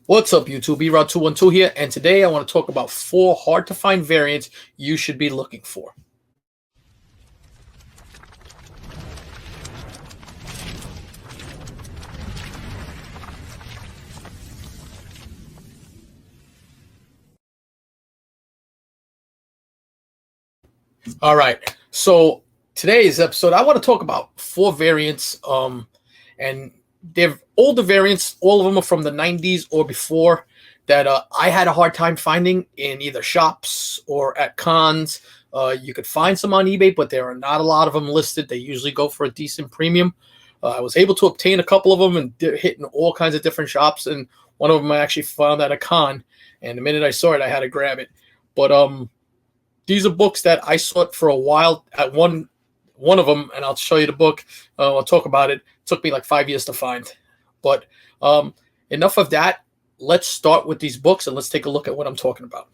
What's up, YouTube? Erod212 here, and today I want to talk about 4 hard-to-find variants you should be looking for. All right, so today's episode, I want to talk about 4 variants, and they're older variants. All of them are from the 90s or before that I had a hard time finding in either shops or at cons. You could find some on eBay, but there are not a lot of them listed. They usually go for a decent premium. I was able to obtain a couple of them and hitting all kinds of different shops, and one of them I actually found at a con, and the minute I saw it, I had to grab it. But these are books that I sought for a while. At one of them, and I'll show you the book. I'll talk about it. It took me like 5 years to find. But enough of that. Let's start with these books and let's take a look at what I'm talking about.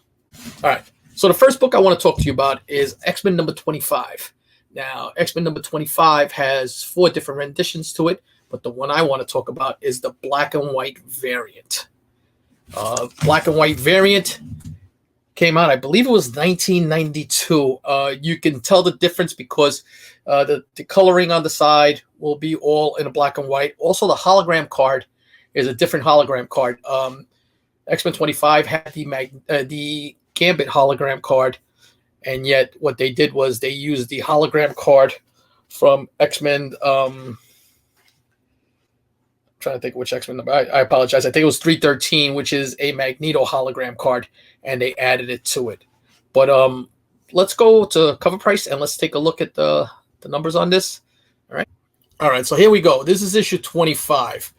All right. So the first book I want to talk to you about is X-Men number 25. Now, X-Men number 25 has 4 different renditions to it, but the one I want to talk about is the black and white variant. Black and white variant came out, I believe it was 1992. You can tell the difference because the coloring on the side will be all in a black and white. Also, the hologram card is a different hologram card. X-Men 25 had the Gambit hologram card, and yet what they did was they used the hologram card from X-Men. Trying to think which X-Men number. I apologize. I think it was 313, which is a Magneto hologram card, and they added it to it. But let's go to cover price and let's take a look at the numbers on this. All right. So here we go. This is issue 25.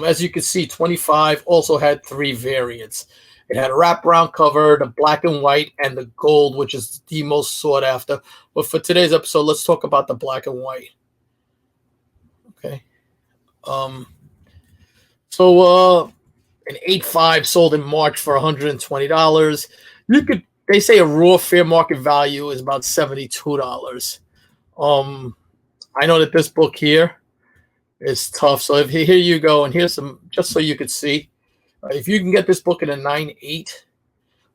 As you can see, 25 also had 3 variants. It had a wraparound cover, the black and white, and the gold, which is the most sought after. But for today's episode, let's talk about the black and white. Okay. So an 8.5 sold in March for $120. They say a raw fair market value is about $72. I know that this book here is tough. So here you go, and here's some just so you could see. If you can get this book in a 9.8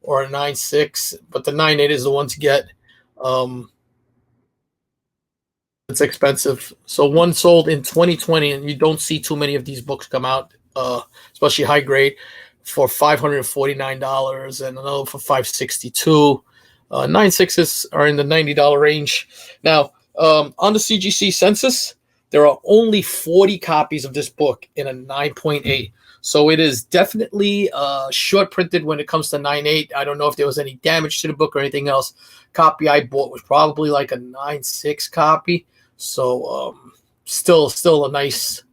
or a 9.6, but the 9.8 is the one to get. It's expensive. So one sold in 2020, and you don't see too many of these books come out, especially high grade, for $549, and another for $562. 9.6s are in the $90 range. Now, on the CGC census, there are only 40 copies of this book in a 9.8. So it is definitely short printed when it comes to 9.8. I don't know if there was any damage to the book or anything else. Copy I bought was probably like a 9.6 copy. So still a nice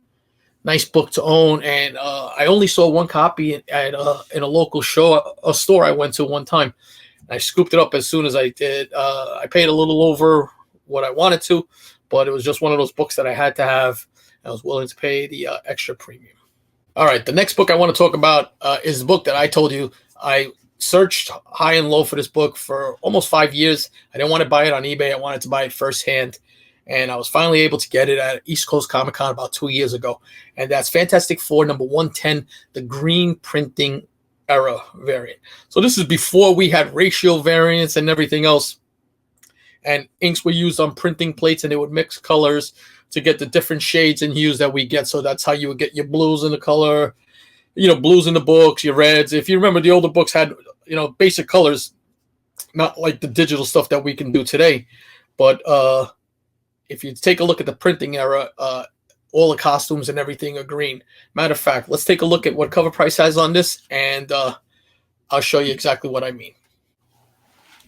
book to own. And I only saw one copy in a local store I went to one time. I scooped it up as soon as I did. I paid a little over what I wanted to, but it was just one of those books that I had to have. I was willing to pay the extra premium. All right, the next book I want to talk about is the book that I told you I searched high and low for this book for almost 5 years. I didn't want to buy it on eBay. I wanted to buy it firsthand, and I was finally able to get it at East Coast Comic Con about 2 years ago, and that's Fantastic Four number 110, the green printing era variant. So this is before we had ratio variants and everything else, and inks were used on printing plates, and they would mix colors to get the different shades and hues that we get. So that's how you would get your blues in the color, blues in the books, your reds. If you remember, the older books had, basic colors, not like the digital stuff that we can do today. But if you take a look at the printing era, all the costumes and everything are green. Matter of fact, let's take a look at what cover price has on this, and I'll show you exactly what I mean.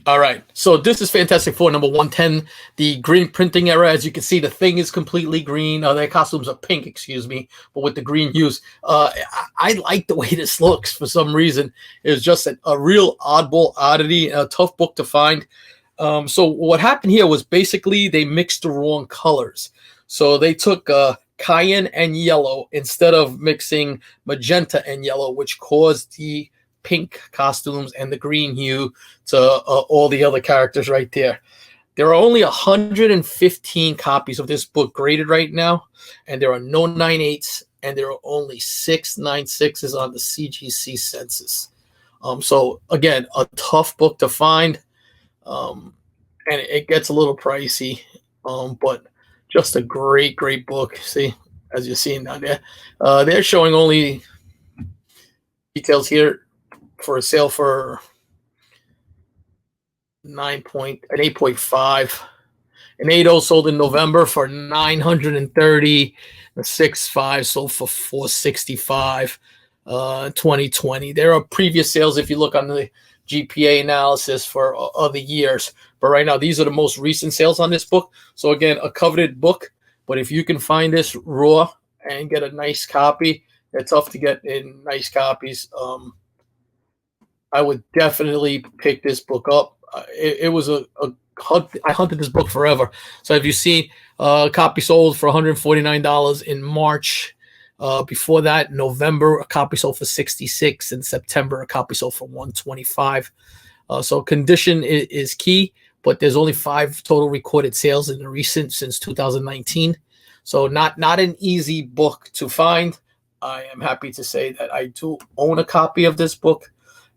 All right, so this is Fantastic Four number 110, the green printing era. As you can see, the Thing is completely green. Their costumes are pink, excuse me, but with the green hues. I like the way this looks for some reason. It was just a real oddball oddity, a tough book to find. So what happened here was basically they mixed the wrong colors. So they took cayenne and yellow instead of mixing magenta and yellow, which caused the pink costumes and the green hue to all the other characters right there. There are only 115 copies of this book graded right now, and there are no 9.8s and there are only 696s on the CGC census. So again, a tough book to find, and it gets a little pricey, but just a great, great book. See, as you're seeing down there, they're showing only details here for a sale for an 8.5. An 8.0 sold in November for $930. The 6.5 sold for $465. 2020. There are previous sales if you look on the GPA analysis for other years, but right now these are the most recent sales on this book. So again, a coveted book, but if you can find this raw and get a nice copy, it's tough to get in nice copies. I would definitely pick this book up. It was a hunt. I hunted this book forever. So if you see a copy sold for $149 in March. Before that, November, a copy sold for $66. In September, a copy sold for $125. So condition is key, but there's only 5 total recorded sales in the recent since 2019. So not an easy book to find. I am happy to say that I do own a copy of this book,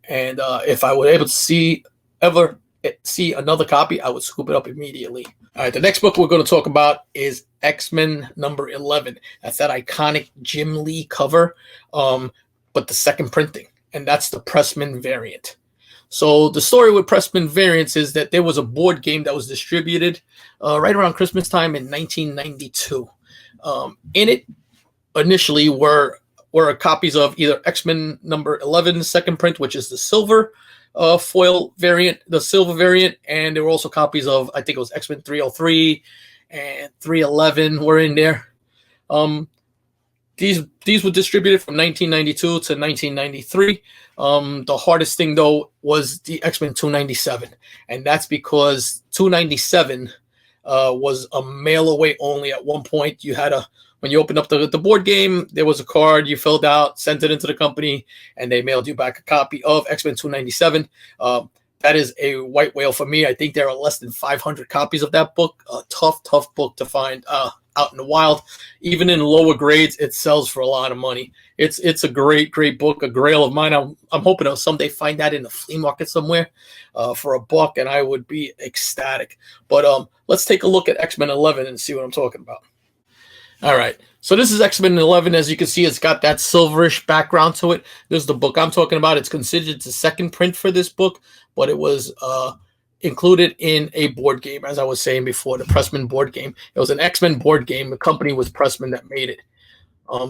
and if I were able to ever see another copy, I would scoop it up immediately. All right, the next book we're going to talk about is X-Men number 11. That's that iconic Jim Lee cover, but the second printing, and that's the Pressman variant. So the story with Pressman variants is that there was a board game that was distributed right around Christmas time in 1992. In it, initially were copies of either X-Men number 11 second print, which is the silver foil variant, the silver variant, and there were also copies of, I think it was X-Men 303 and 311 were in there. These were distributed from 1992 to 1993. The hardest thing though was the X-Men 297, and that's because 297 was a mail away only. At one point, you had when you opened up the board game, there was a card you filled out, sent it into the company, and they mailed you back a copy of X-Men 297. That is a white whale for me. I think there are less than 500 copies of that book. A tough book to find out in the wild. Even in lower grades, it sells for a lot of money. It's a great book, a grail of mine. I'm hoping I'll someday find that in the flea market somewhere for $1, and I would be ecstatic. But let's take a look at X-Men 11 and see what I'm talking about. All right, so this is X-Men 11. As you can see, it's got that silverish background to it. This is the book I'm talking about. It's considered the second print for this book, but it was included in a board game, as I was saying before, the Pressman board game. It was an X-Men board game. The company was Pressman that made it.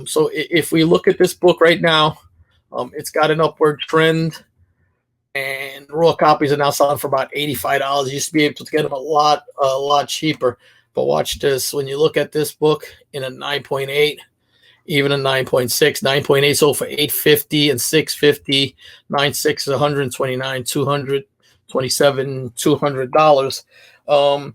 So if we look at this book right now, it's got an upward trend, and raw copies are now selling for about $85. You used to be able to get them a lot cheaper. But watch this. When you look at this book in a 9.8, even a 9.6, 9.8 sold for $850 and $650. 9.6 is $129, $227, $200.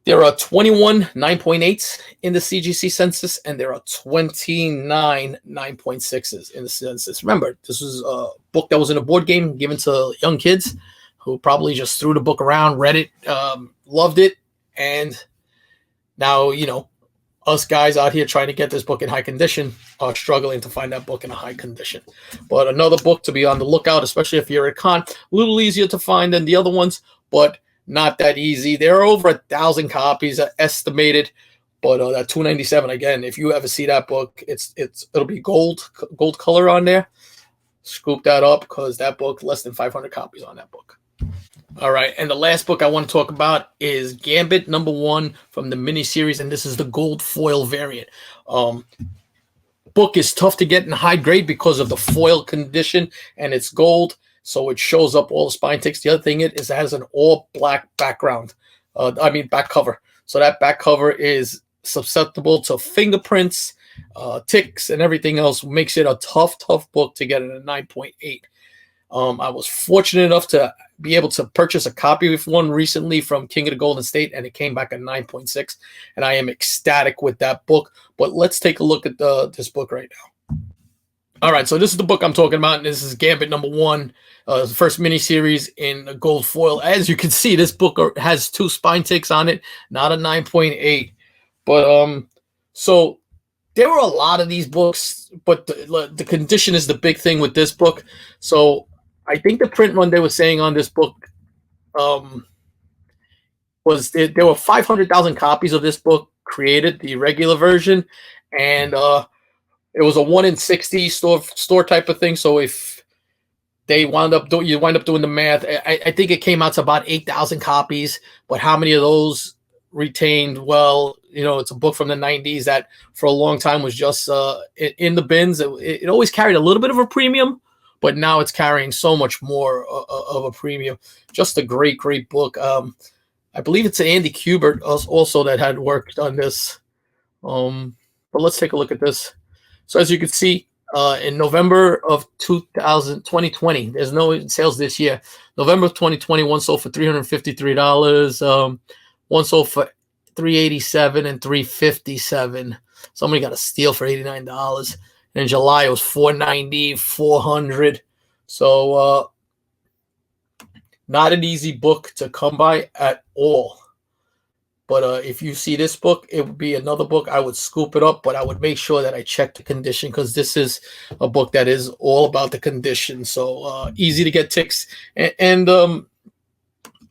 There are 21 9.8s in the CGC census, and there are 29 9.6s in the census. Remember, this was a book that was in a board game given to young kids who probably just threw the book around, read it, loved it, and now, us guys out here trying to get this book in high condition are struggling to find that book in a high condition. But another book to be on the lookout, especially if you're a con. A little easier to find than the other ones, but not that easy. There are over 1,000 copies estimated, but that 297, again, if you ever see that book, it'll be gold color on there. Scoop that up, because that book, less than 500 copies on that book. All right, and the last book I want to talk about is Gambit number 1 from the miniseries, and this is the gold foil variant. Book is tough to get in high grade because of the foil condition, and it's gold, so it shows up all the spine ticks. The other thing is it has an all black background, back cover. So that back cover is susceptible to fingerprints, ticks, and everything else. Makes it a tough book to get in a 9.8. I was fortunate enough to be able to purchase a copy of one recently from King of the Golden State, and it came back at 9.6, and I am ecstatic with that book. But let's take a look at this book right now. All right, so this is the book I'm talking about, and this is Gambit number 1, the first miniseries in gold foil. As you can see, this book has 2 spine ticks on it, not a 9.8. But so there were a lot of these books, but the condition is the big thing with this book. So I think the print run they were saying on this book um, was there were 500,000 copies of this book created, the regular version, and it was a 1 in 60 store type of thing. So if they you wind up doing the math. I think it came out to about 8,000 copies, but how many of those retained? Well, it's a book from the 90s that for a long time was just in the bins. It always carried a little bit of a premium, but now it's carrying so much more of a premium. Just a great, great book. I believe it's Andy Kubert also that had worked on this. But let's take a look at this. So as you can see, in November of 2020, there's no sales this year. November of 2020, one sold for $353. One sold for $387 and $357. Somebody got a steal for $89. And in July, it was $490, $400. So not an easy book to come by at all. But if you see this book, it would be another book. I would scoop it up, but I would make sure that I check the condition, because this is a book that is all about the condition. So easy to get ticks. And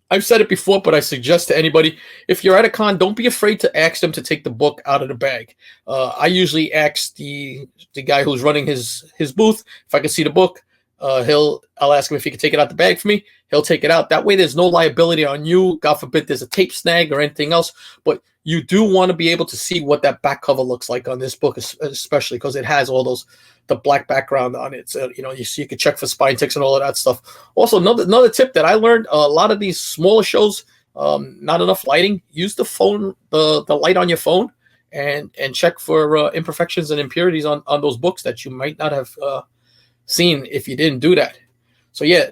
I've said it before, but I suggest to anybody, if you're at a con, don't be afraid to ask them to take the book out of the bag. I usually ask the guy who's running his booth if I can see the book. I'll ask him if he can take it out the bag for me. He'll take it out. That way there's no liability on you. God forbid there's a tape snag or anything else. But you do want to be able to see what that back cover looks like on this book, especially because it has all the black background on it. So, you can check for spine ticks and all of that stuff. Also, another tip that I learned, a lot of these smaller shows, not enough lighting. Use the phone, the light on your phone, and check for imperfections and impurities on those books that you might not have seen if you didn't do that. So yeah,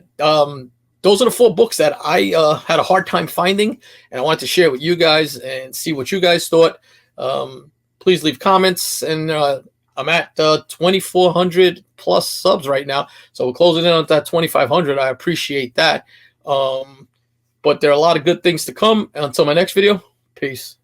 those are the 4 books that I had a hard time finding, and I wanted to share with you guys and see what you guys thought. Please leave comments, and I'm at 2,400 plus subs right now, so we're closing in on that 2,500. I appreciate that. But there are a lot of good things to come. Until my next video, peace.